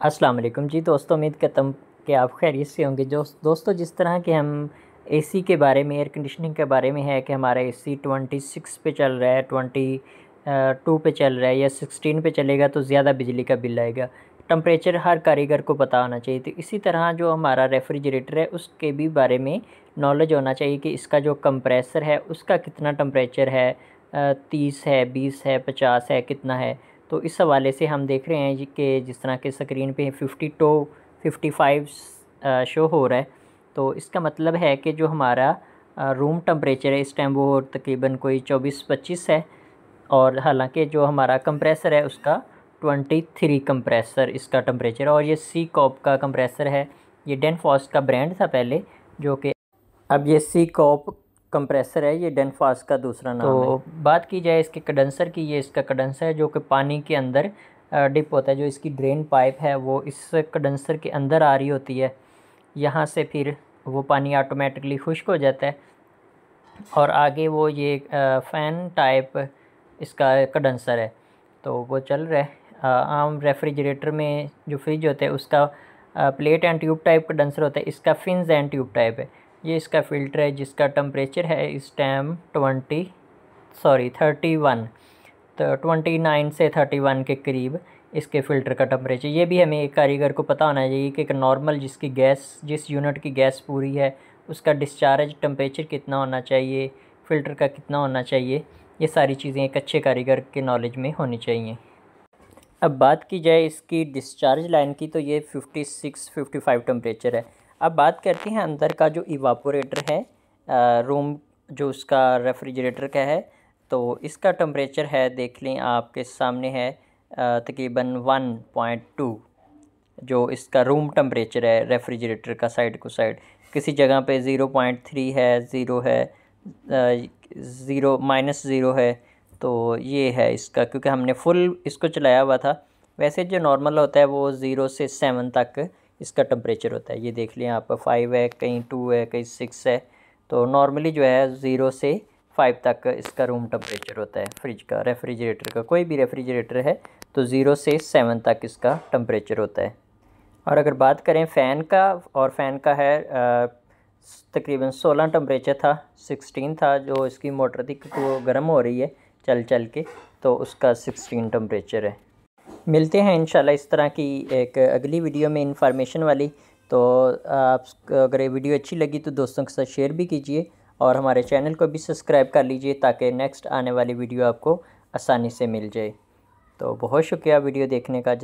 अस्सलाम वालेकुम जी दोस्तों, उम्मीद करता हूँ कि आप खैरियत से होंगे। जो दोस्तों, जिस तरह के हम एसी के बारे में, एयर कंडीशनिंग के बारे में है कि हमारा एसी 26 पे चल रहा है, 22 पे चल रहा है या 16 पे चलेगा तो ज़्यादा बिजली का बिल आएगा। टेम्परेचर हर कारीगर को पता होना चाहिए। तो इसी तरह जो हमारा रेफ्रिजरेटर है उसके भी बारे में नॉलेज होना चाहिए कि इसका जो कंप्रेसर है उसका कितना टेम्परेचर है, 30 है, 20 है, 50 है, कितना है। तो इस हवाले से हम देख रहे हैं जी कि जिस तरह के स्क्रीन पे 50 टू 55 शो हो रहा है, तो इसका मतलब है कि जो हमारा रूम टेम्परेचर है इस टाइम वो तकरीबन कोई 24-25 है। और हालांकि जो हमारा कंप्रेसर है उसका 23 कंप्रेसर इसका टेम्परेचर है। और ये सी कॉप का कंप्रेसर है। ये डेनफॉस का ब्रांड था पहले, जो कि अब ये सी कॉप कंप्रेसर है, ये डेनफास का दूसरा नाम है। तो बात की जाए इसके कंडेंसर की, ये इसका कंडेंसर है जो कि पानी के अंदर डिप होता है। जो इसकी ड्रेन पाइप है वो इस कंडेंसर के अंदर आ रही होती है। यहाँ से फिर वो पानी ऑटोमेटिकली खुश्क हो जाता है और आगे वो ये फ़ैन टाइप इसका कंडेंसर है, तो वो चल रहा है। आम रेफ्रिजरेटर में जो फ्रिज होते हैं उसका plate and tube type condenser होता है, इसका फिन्स एंड ट्यूब टाइप है। ये इसका फ़िल्टर है जिसका टेम्परेचर है इस टाइम 31, तो 29 से 31 के करीब इसके फ़िल्टर का टेम्परेचर। ये भी हमें एक कारीगर को पता होना चाहिए कि एक नॉर्मल जिसकी गैस, जिस यूनिट की गैस पूरी है उसका डिस्चार्ज टेम्परेचर कितना होना चाहिए, फ़िल्टर का कितना होना चाहिए। ये सारी चीज़ें एक अच्छे कारीगर के नॉलेज में होनी चाहिए। अब बात की जाए इसकी डिस्चार्ज लाइन की, तो ये 56-55 टेम्परेचर है। अब बात करते हैं अंदर का जो इवापोरेटर है, रूम जो उसका रेफ्रिजरेटर का है, तो इसका टेम्परेचर है, देख लें आपके सामने है, तकरीबन 1.2 जो इसका रूम टेम्परेचर है रेफ्रिजरेटर का। साइड को साइड किसी जगह पे 0.3 है, 0 है, 0 -0 है। तो ये है इसका, क्योंकि हमने फुल इसको चलाया हुआ था। वैसे जो नॉर्मल होता है वो 0 से 7 तक इसका टेम्परेचर होता है। ये देख लिया आप, 5 है, कहीं 2 है, कहीं 6 है। तो नॉर्मली जो है 0 से 5 तक इसका रूम टेम्परेचर होता है फ्रिज का, रेफ्रिजरेटर का। कोई भी रेफ्रिजरेटर है तो 0 से 7 तक इसका टेम्परेचर होता है। और अगर बात करें फ़ैन का, और फ़ैन का है तकरीबन 16 टेम्परेचर था, 16 था। जो इसकी मोटर थी क्योंकि वो गर्म हो रही है चल चल के, तो उसका 16 टेम्परेचर है। मिलते हैं इंशाल्लाह इस तरह की एक अगली वीडियो में इंफॉर्मेशन वाली। तो आप अगर ये वीडियो अच्छी लगी तो दोस्तों के साथ शेयर भी कीजिए और हमारे चैनल को भी सब्सक्राइब कर लीजिए ताकि नेक्स्ट आने वाली वीडियो आपको आसानी से मिल जाए। तो बहुत शुक्रिया वीडियो देखने का।